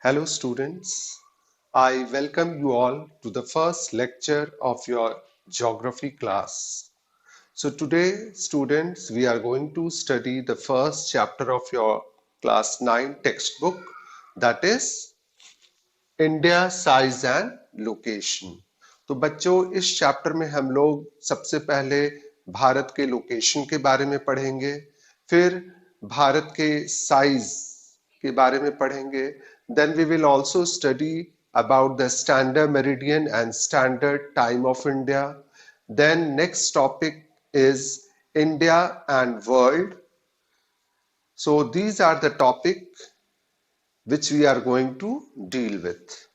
Hello students, I welcome you all to the first lecture of your geography class. So today students we are going to study the first chapter of your class 9 textbook, that is India size and location. तो बच्चों इस chapter में हम लोग सबसे पहले भारत के location के बारे में पढ़ेंगे, फिर भारत के साइज के बारे में पढ़ेंगे. Then we will also study about the standard meridian and standard time of India. Then next topic is India and world. So these are the topic which we are going to deal with.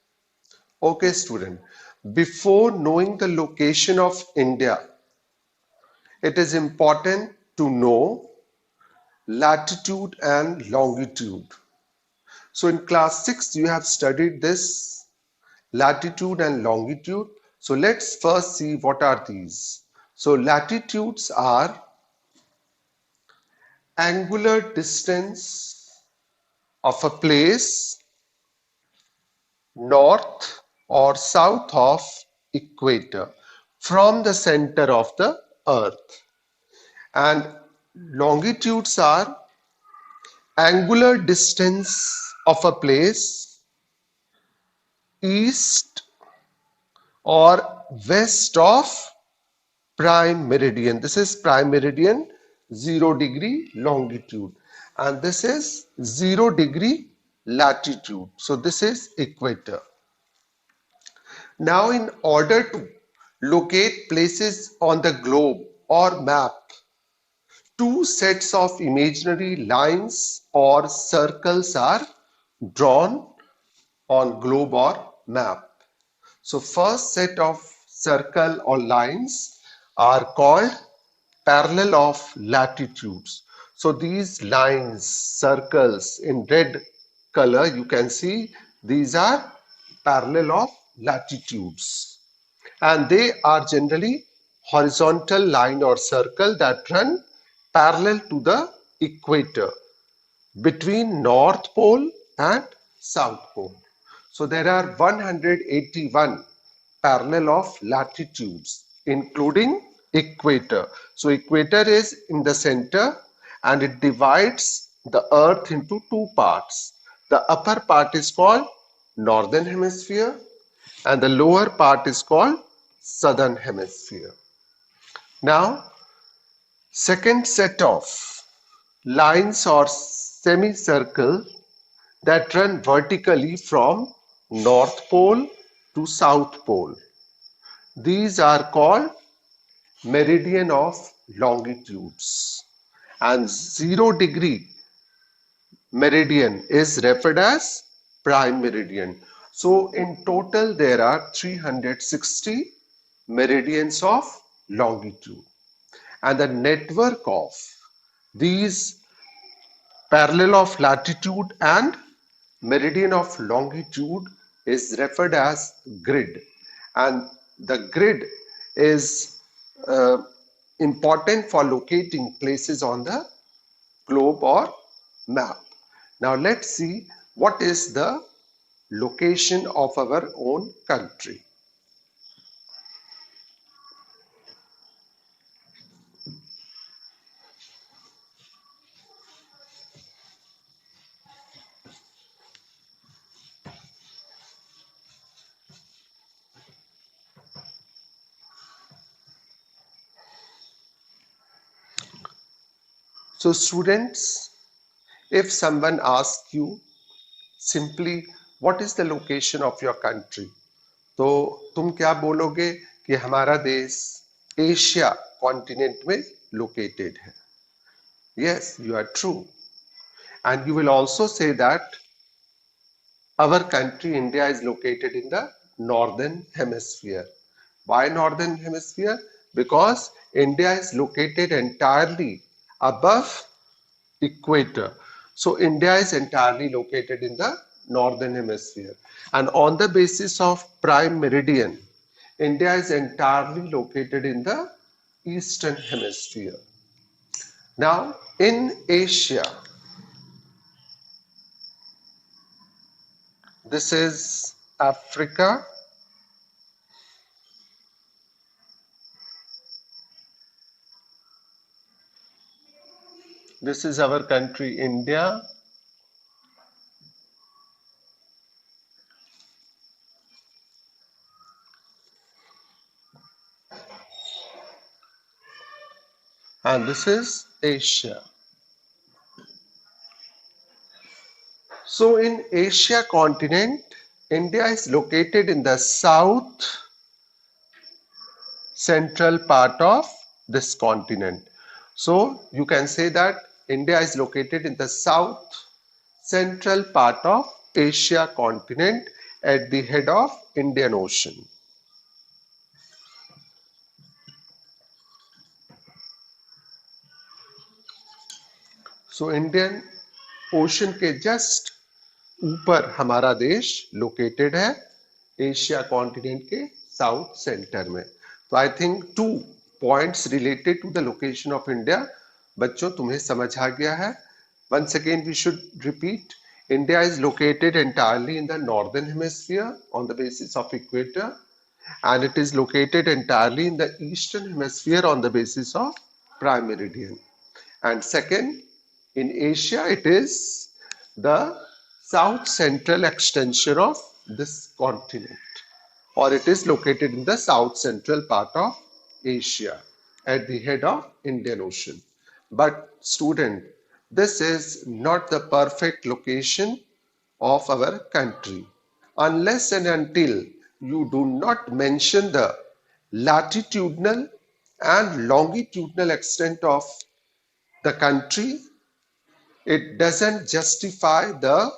Okay, student. Before knowing the location of India, it is important to know latitude and longitude. So in class 6, you have studied this latitude and longitude. So let's first see what are these. So latitudes are angular distance of a place north or south of equator from the center of the earth, and longitudes are angular distance of a place east or west of prime meridian. This is prime meridian, 0 degree longitude, and this is 0 degree latitude. So this is equator. Now in order to locate places on the globe or map, two sets of imaginary lines or circles are drawn on globe or map. So first set of circle or lines are called parallel of latitudes. So these lines, circles in red color, you can see these are parallel of latitudes, and they are generally horizontal line or circle that run parallel to the equator between North Pole and South Pole. So there are 181 parallel of latitudes, including equator. So equator is in the center and it divides the earth into two parts. The upper part is called northern hemisphere and the lower part is called southern hemisphere. Now, second set of lines or semicircle that run vertically from North Pole to South Pole. These are called meridian of longitudes, and 0 degree meridian is referred as prime meridian. So in total there are 360 meridians of longitude, and the network of these parallel of latitude and meridian of longitude is referred as grid, and the grid is important for locating places on the globe or map. Now let's see what is the location of our own country. So students, if someone asks you simply what is the location of your country, तो तुम क्या बोलोगे कि हमारा देश Asia continent में located है. Yes, you are true. And you will also say that our country, India, is located in the northern hemisphere. Why northern hemisphere? Because India is located entirely above equator. So India is entirely located in the northern hemisphere. And on the basis of prime meridian, India is entirely located in the eastern hemisphere. Now in Asia, This is Africa. This is our country, India. And this is Asia. So in Asia continent, India is located in the south central part of this continent. So you can say that India is located in the south central part of Asia continent at the head of Indian Ocean. So Indian ocean के just ऊपर हमारा देश located है Asia continent के south centre में. तो I think 2 points related to the location of India बच्चों तुम्हें समझ आ गया है. Once again we should repeat. India is located entirely in the northern hemisphere on the basis of equator, and it is located entirely in the eastern hemisphere on the basis of prime meridian. And second, in Asia, it is the south central extension of this continent, or it is located in the south central part of Asia at the head of Indian Ocean. But student, this is not the perfect location of our country unless and until you do not mention the latitudinal and longitudinal extent of the country. It doesn't justify the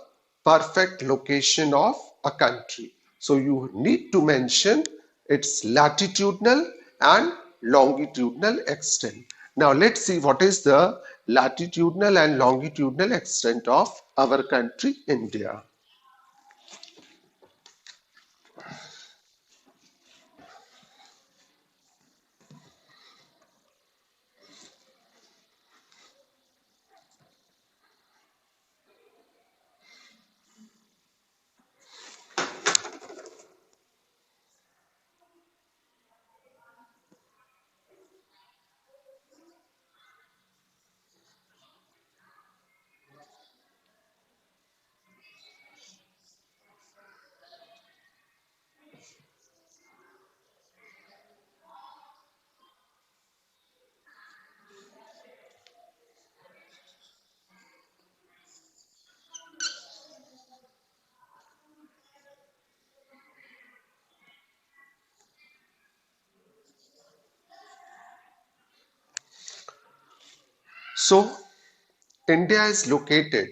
perfect location of a country. So you need to mention its latitudinal and longitudinal extent. Now let's see what is the latitudinal and longitudinal extent of our country, India. So India is located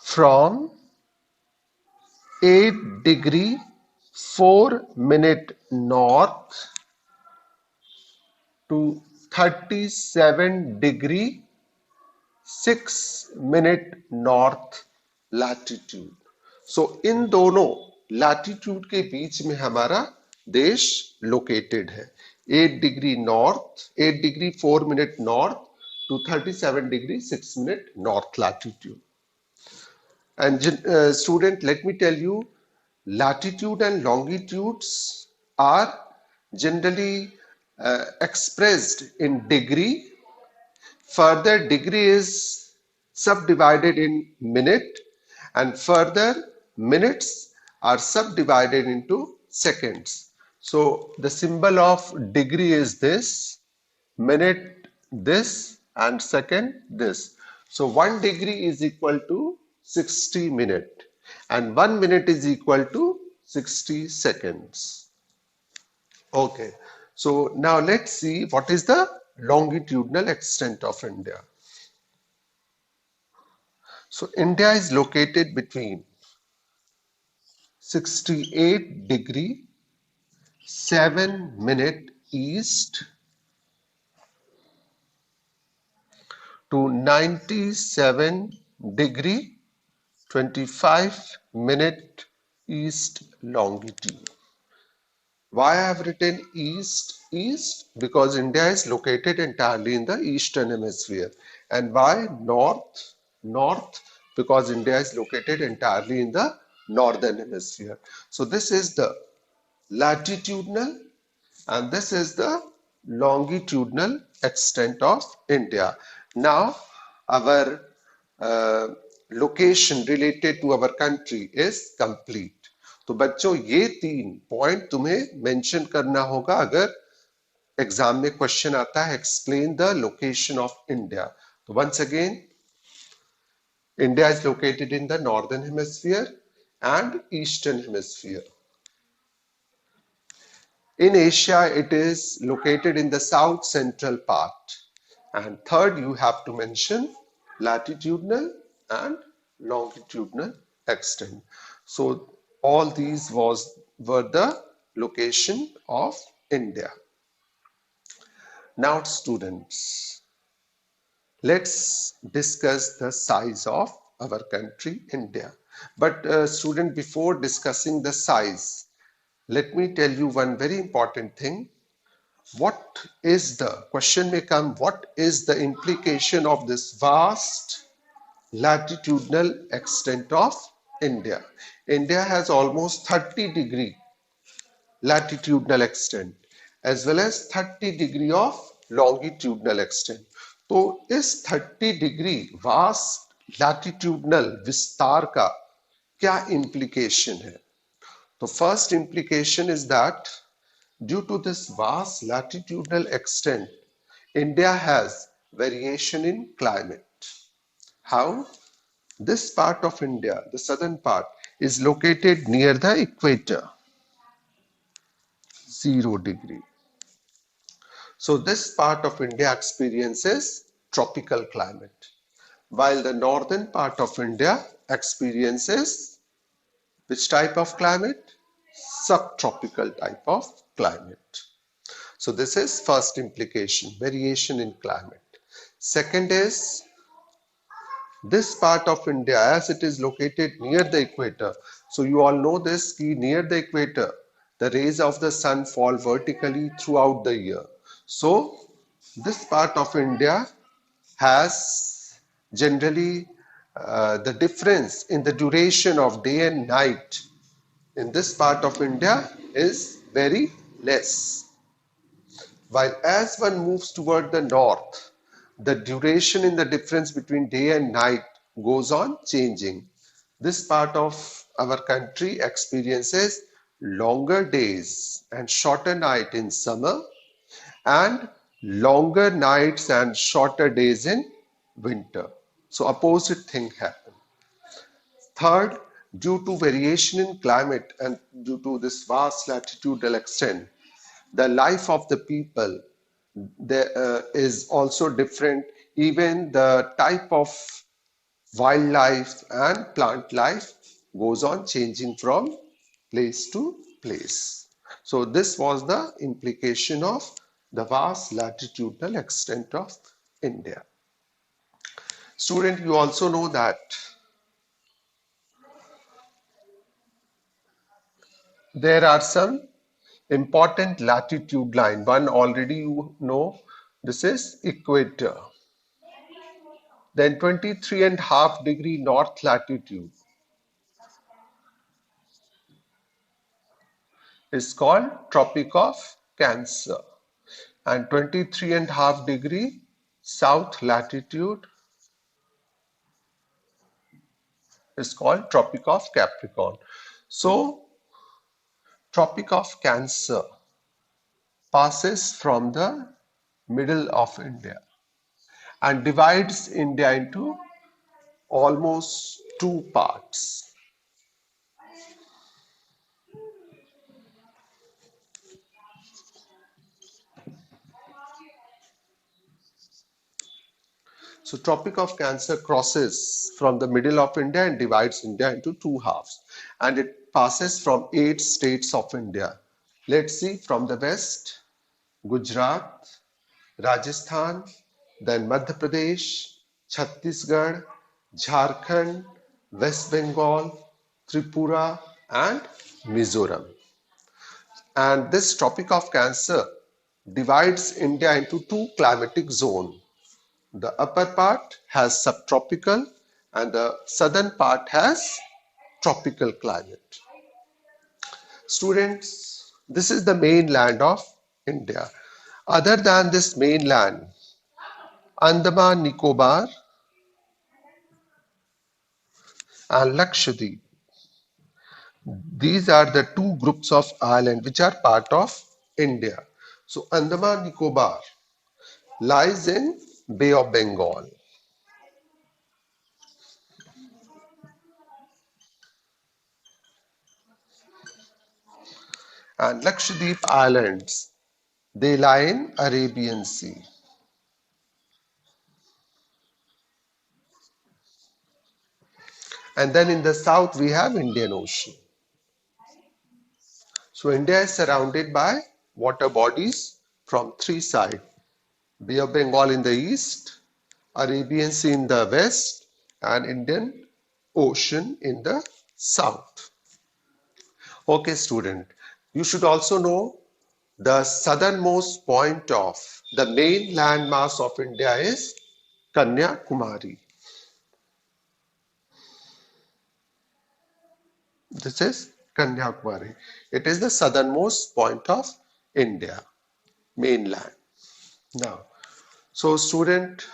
from 8 degree 4 minute north to 37 degree 6 minute north latitude. So इन दोनों latitude के बीच में हमारा देश located है. 8 degree north, 8 degree 4 minute north to 37 degree 6 minute north latitude. And student, let me tell you, latitude and longitudes are generally expressed in degree. Further, degree is subdivided in minute, and further minutes are subdivided into seconds. So the symbol of degree is this, minute this, and second this. So 1 degree is equal to 60 minute, and 1 minute is equal to 60 seconds. Okay, so now let's see what is the longitudinal extent of India. So India is located between 68 degree 7 minute east to 97 degree 25 minute east longitude. Why I have written east? East because India is located entirely in the eastern hemisphere. And why north? North because India is located entirely in the northern hemisphere. So this is the latitudinal and this is the longitudinal extent of India. Now our location related to our country is complete. तो बच्चों ये 3 point तुम्हें mention करना होगा अगर exam में question आता है explain the location of India. तो once again India is located in the northern hemisphere and eastern hemisphere. In Asia, it is located in the south central part. And third, you have to mention latitudinal and longitudinal extent. So all these were the location of India. Now students, let's discuss the size of our country, India. But student, before discussing the size, let me tell you one very important thing. What is the question may come, what is the implication of this vast latitudinal extent of India? India has almost 30-degree latitudinal extent as well as 30 degree of longitudinal extent. तो इस 30 degree vast latitudinal विस्तार का क्या implication है? तो first implication is that due to this vast latitudinal extent, India has variation in climate. How? This part of India, the southern part, is located near the equator, 0 degree. So this part of India experiences tropical climate, while the northern part of India experiences which type of climate? Subtropical type of climate. So this is first implication, variation in climate. Second is this part of India, as it is located near the equator. So you all know this, ki near the equator, the rays of the sun fall vertically throughout the year. So this part of India has generally the difference in the duration of day and night in this part of India is very less. While as one moves toward the north, the duration in the difference between day and night goes on changing. This part of our country experiences longer days and shorter night in summer and longer nights and shorter days in winter. So opposite thing happen. Third, due to variation in climate and due to this vast latitudinal extent, the life of the people there is also different. Even the type of wildlife and plant life goes on changing from place to place. So this was the implication of the vast latitudinal extent of India. Student, you also know that there are some important latitude line. One already you know, this is equator. Then 23.5 degree north latitude is called Tropic of Cancer, and 23.5 degree south latitude is called Tropic of Capricorn. So Tropic of Cancer passes from the middle of India and divides India into almost two parts. So Tropic of Cancer crosses from the middle of India and divides India into two halves, and it passes from 8 states of India. Let's see, from the west, Gujarat, Rajasthan, then Madhya Pradesh, Chhattisgarh, Jharkhand, West Bengal, Tripura, and Mizoram. And this Tropic of Cancer divides India into two climatic zones. The upper part has subtropical and the southern part has tropical climate. Students, this is the mainland of India. Other than this mainland, Andaman Nicobar and Lakshadweep, these are the two groups of islands which are part of India. So Andaman Nicobar lies in Bay of Bengal, and Lakshadweep Islands, they lie in Arabian Sea. And then in the south we have Indian Ocean. So India is surrounded by water bodies from three sides: Bay of Bengal in the east, Arabian Sea in the west, and Indian Ocean in the south. Okay, student, you should also know the southernmost point of the main landmass of India is Kanyakumari. This is Kanyakumari. It is the southernmost point of India, mainland. Now, so student,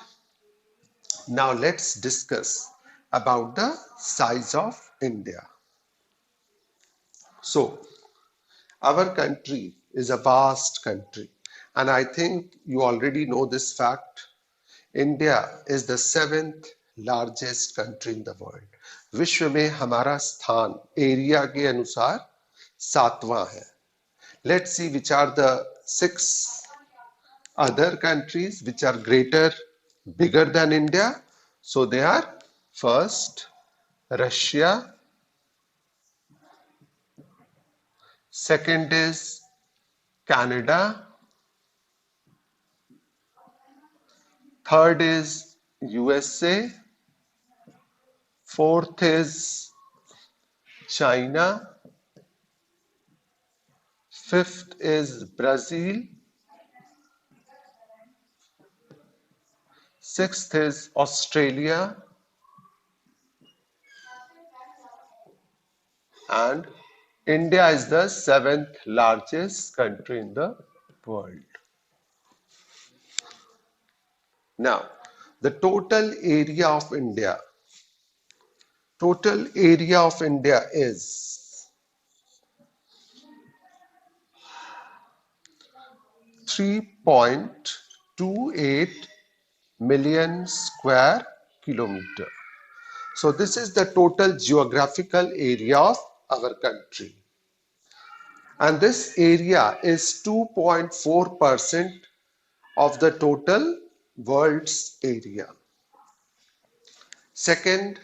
now let's discuss about the size of India. So, our country is a vast country, and I think you already know this fact. India is the seventh largest country in the world. विश्व में हमारा स्थान area के अनुसार सातवां है. Let's see which are the six other countries which are bigger than India. So they are: first, Russia; second is Canada; third is USA; fourth is China; fifth is Brazil; sixth is Australia; and India is the seventh largest country in the world. Now, the total area of India is 3.28 million square kilometer. So this is the total geographical area of our country. And this area is 2.4% of the total world's area. Second,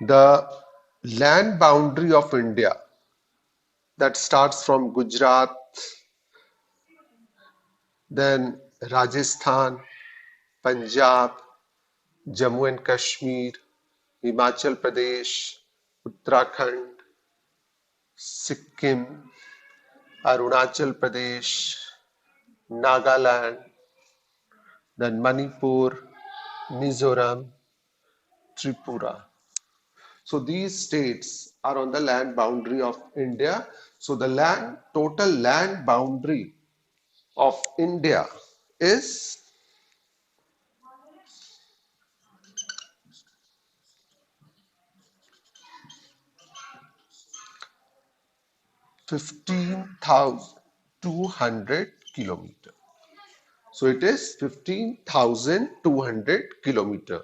the land boundary of India that starts from Gujarat, then Rajasthan, Punjab, Jammu and Kashmir, Himachal Pradesh, Uttarakhand, Sikkim, Arunachal Pradesh, Nagaland, then Manipur, Mizoram, Tripura. So these states are on the land boundary of India. So the total land boundary of India is 15,200 kilometers. So it is 15,200 kilometers.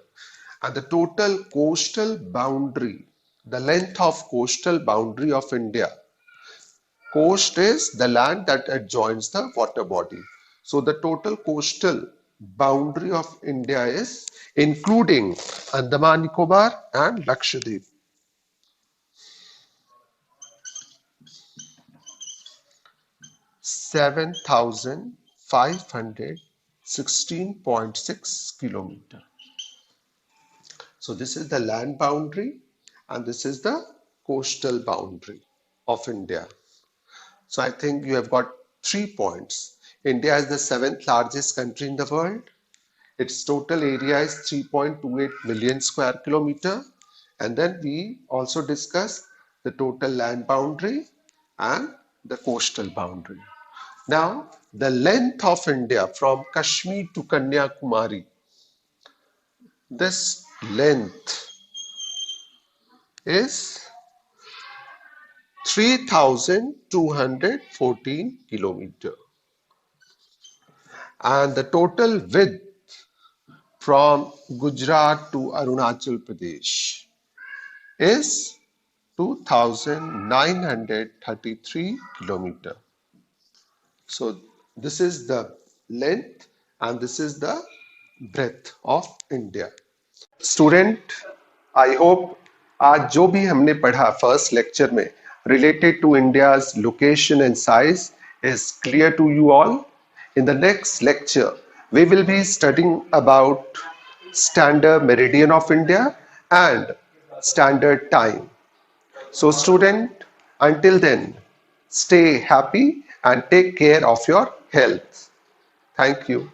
And the total coastal boundary, the length of coastal boundary of India. Coast is the land that adjoins the water body. So the total coastal boundary of India is, including Andaman Nicobar and Lakshadweep, 7,516.6 kilometers. So this is the land boundary and this is the coastal boundary of India. So I think you have got 3 points. India is the seventh largest country in the world. Its total area is 3.28 million square kilometer. And then we also discuss the total land boundary and the coastal boundary. Now, the length of India from Kashmir to Kanyakumari, this length is 3,214 kilometer, and the total width from Gujarat to Arunachal Pradesh is 2,933 kilometer. So this is the length and this is the breadth of India. Student, I hope आज जो भी हमने पढ़ा first lecture में related to India's location and size is clear to you all. In the next lecture, we will be studying about standard meridian of India and standard time. So student, until then, stay happy and take care of your health. Thank you.